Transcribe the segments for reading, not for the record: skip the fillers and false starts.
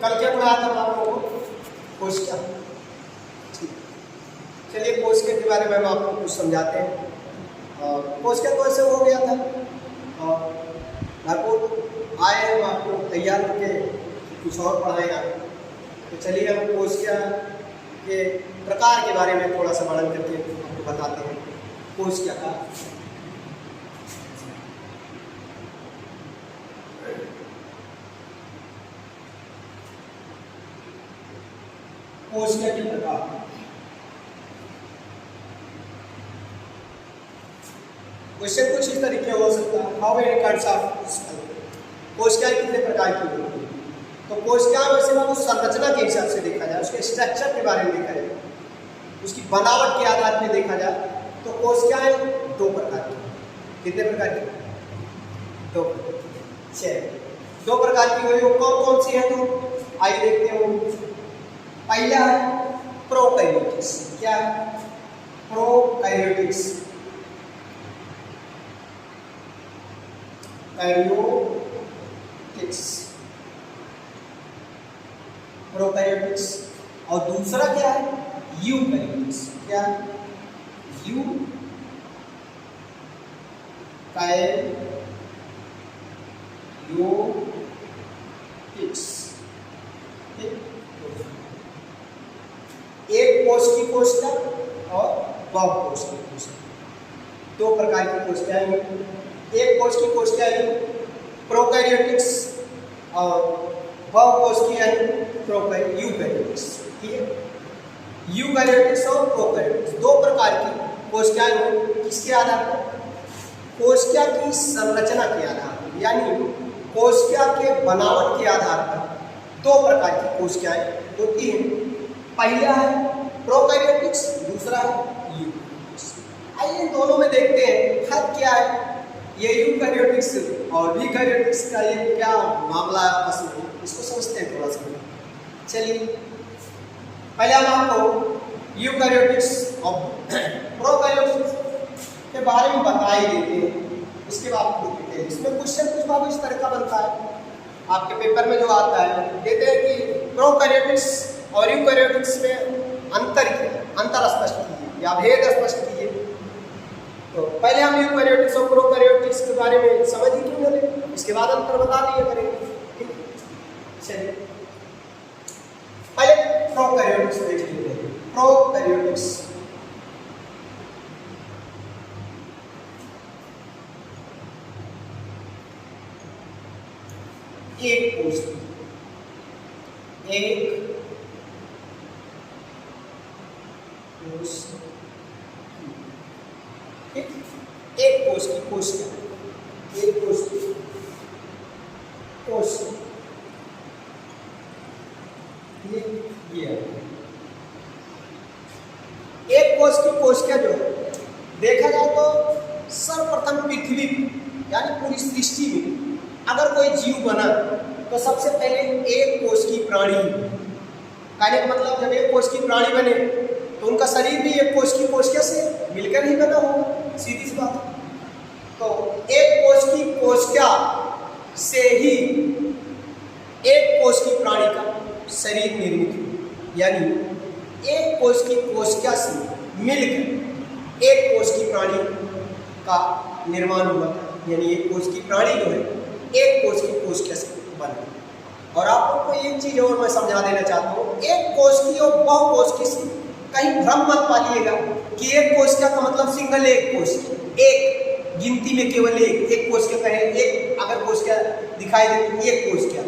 कल क्या पढ़ाया था आप लोगों को? कोशिका। ठीक, चलिए कोशिका के बारे में हम आपको कुछ समझाते हैं। कोशिका तो ऐसे हो गया था और भरपूर आए हम आपको तैयार होके कुछ और पढ़ाएगा। तो चलिए हम कोशिका के प्रकार के बारे में थोड़ा सा वर्णन करके आपको बताते हैं। कोशिका का कोशिका के प्रकार। क्वेश्चन कुछ इस तरीके हो सकता है, हाउ मेनी काइंड्स ऑफ कोशिकाएं कितने प्रकार की होती हैं? तो कोशिकाएं वैसे ना उस संरचना के हिसाब से देखा जाए, उसके स्ट्रक्चर के बारे में देखा जाए, उसकी बनावट के आधार पर देखा जाए तो कोशिकाएं दो प्रकार की। कितने प्रकार की? दो प्रकार की हुई। वो कौन कौन सी है? तो आइए देखते हो। पहला है प्रोकैरियोटिक्स। क्या है? प्रोकैरियोटिक्स। प्रोकैरियोटिक्स। और दूसरा क्या है? यूकैरियोटिक्स। क्या? यूकैरियोटिक्स। एक कोश की कोशिका और बहुकोश की कोशिका। दो प्रकार की कोशिकाएं हैं। एक कोश की कोशिका यानी प्रोकैरियोटिक्स और बहुकोश की यानी यूकैरियोटिक्स। ठीक है, यूकैरियोटिक्स और प्रोकैरियोटिक्स दो प्रकार की कोशिकाएं हैं। किसके आधार पर? कोशिका की संरचना के आधार पर, यानी कोशिका के बनावट के आधार पर दो प्रकार की कोशिकाएं होती हैं। पहला है प्रोकैरियोटिक्स, दूसरा है यूकैरियोटिक्स। आइए दोनों में देखते हैं फर्क क्या है। ये यूकैरियोटिक्स और यूकैरियोटिक्स का ये क्या मामला है आपस में, इसको समझते हैं थोड़ा सा। चलिए पहले हम आपको यूकैरियोटिक्स और प्रोकैरियोटिक्स के बारे में बता ही देते हैं, इसके बाद देखते हैं। इसमें क्वेश्चन कुछ बाबू इस तरह का बनता है आपके पेपर में जो आता है, कहते हैं कि प्रोकैरियोटिक्स और यूकैरियोटिक्स में अंतर स्पष्ट कीजिए या भेद स्पष्ट कीजिए। तो पहले हम यूकैरियोटिक्स और प्रोकैरियोटिक्स के बारे में समझ ही क्यों ले, इसके बाद अंतर बता दिया करेंगे। ठीक, चलिए पहले प्रोकैरियोटिक्स देख लेते हैं। प्रोकैरियोटिक्स एक कोश की कोशिका। एक कोश की कोशिका ये एक कोश की कोशिका जो है, देखा जाए तो सर्वप्रथम पृथ्वी यानी पूरी सृष्टि में अगर कोई जीव बना तो सबसे पहले एक कोश की प्राणी। कहने का मतलब जब एक कोश की प्राणी बने तो उनका शरीर भी एक कोश की कोशिका से मिलकर ही बना होगा, सीधी सी बात। तो एक कोश की कोशिका से ही एक कोश की प्राणी का शरीर निर्मित हुआ, यानी एक कोश की कोशिका से मिलकर एक कोश की प्राणी का निर्माण हुआ। यानी एक कोश की प्राणी जो है एक कोश की कोशिका से बना। और आप लोग को एक चीज और मैं समझा देना चाहता हूँ, एक कोश की और बहुकोश की से कहीं भ्रम मत पालिएगा कि एक कोशिका का मतलब सिंगल एक कोश, एक गिनती में केवल एक कोशिका कहें, एक अगर कोशिका दिखाई देती एक कोशिका,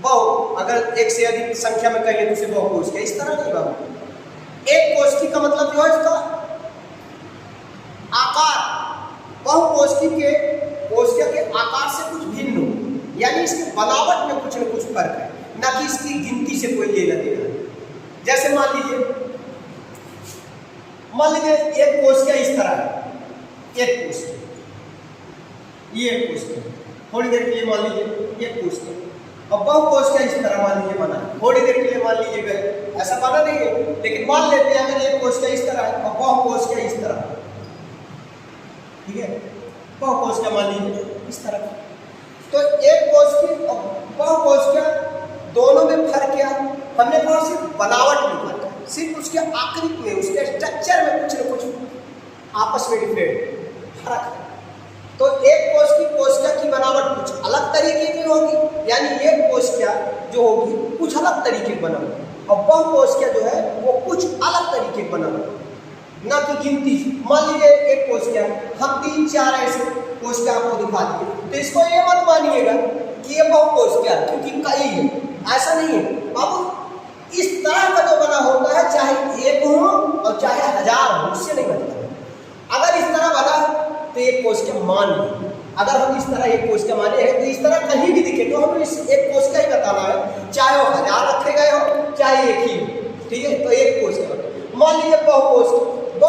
बहु अगर एक से अधिक संख्या में कहें तो उसे बहुकोशिका, इस तरह नहीं बाबू। एक कोशिकी का मतलब जो है इसका आकार, बहुकोशिकी के कोशिका के आकार से कुछ भिन्न हो, यानी इसकी बनावट में कुछ न कुछ फर्क है, ना कि इसकी गिनती से कोई लेना देना। जैसे मान लीजिए एक कोशिका इस तरह है, एक कोशिका, ये एक कोशिका, थोड़ी देर के लिए मान लीजिए एक कोशिका, अब बहुकोशिका इस तरह मान लीजिए बना, थोड़ी देर के लिए मान लीजिए ऐसा बना नहीं है, लेकिन मान लेते हैं अगर एक कोशिका इस तरह है और बहुकोशिका इस तरह, ठीक है, बहुकोशिका मान लीजिए इस तरह। तो एक कोशिका और बहुकोशिका दोनों में फर्क क्या है? हमने कहा सिर्फ बनावट में फर्क है, सिर्फ उसके आकृति में, उसके स्ट्रक्चर में कुछ न कुछ आपस में डिफरेंट फर्क है। तो एक कोशिका की बनावट कुछ अलग तरीके की होगी, यानी एक कोशिका जो होगी कुछ अलग तरीके की बना होगी, और बहु कोशिका जो है वो कुछ अलग तरीके की बना होगी। ना कि गिनती, मान लीजिए एक कोशिका, हम 3-4 ऐसे कोशिका आपको दिखा दिए, तो इसको ये मत मानिएगा कि ये बहु कोशिका है क्योंकि कई है, ऐसा नहीं है। अब इस तरह का जो बना होता है, चाहे एक हो और चाहे 1000 हो, उससे नहीं मतलब। अगर इस तरह बना तो एक कोशिका मान ली, अगर हम इस तरह एक कोशिका माने हैं तो इस तरह कहीं भी दिखे तो हमें इस एक कोशिका ही बताना है, चाहे वो 1000 रखे गए हो चाहे एक ही हो, ठीक है। तो एक कोशिका मान लीजिए बहु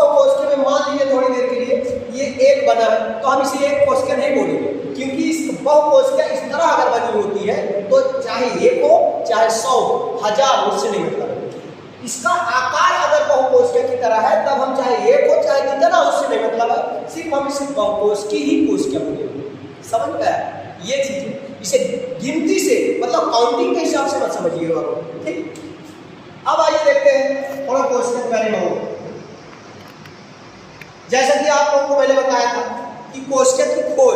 कोशिका में मान लीजिए थोड़ी देर के लिए ये एक बना है, तो हम इसे एक कोशिका नहीं बोलेंगे, क्योंकि इस बहु कोशिका इस तरह अगर बनी होती है तो चाहे एक हो चाहे 100 1000 उससे नहीं मतलब। इसका आकार अगर बहुकोशिका की तरह है तब हम चाहे एक हो चाहे कितना उससे नहीं मतलब है, सिर्फ हम इसे बहुकोशिकी ही कोशिका बोलेंगे। समझ में आया ये चीज? इसे गिनती से मतलब काउंटिंग के हिसाब से मत समझिएगा, ठीक। अब आइए देखते हैं थोड़ा कोशिका के बारे में। जैसा कि आप लोगों को मैंने बताया था कि कोशिका की खोज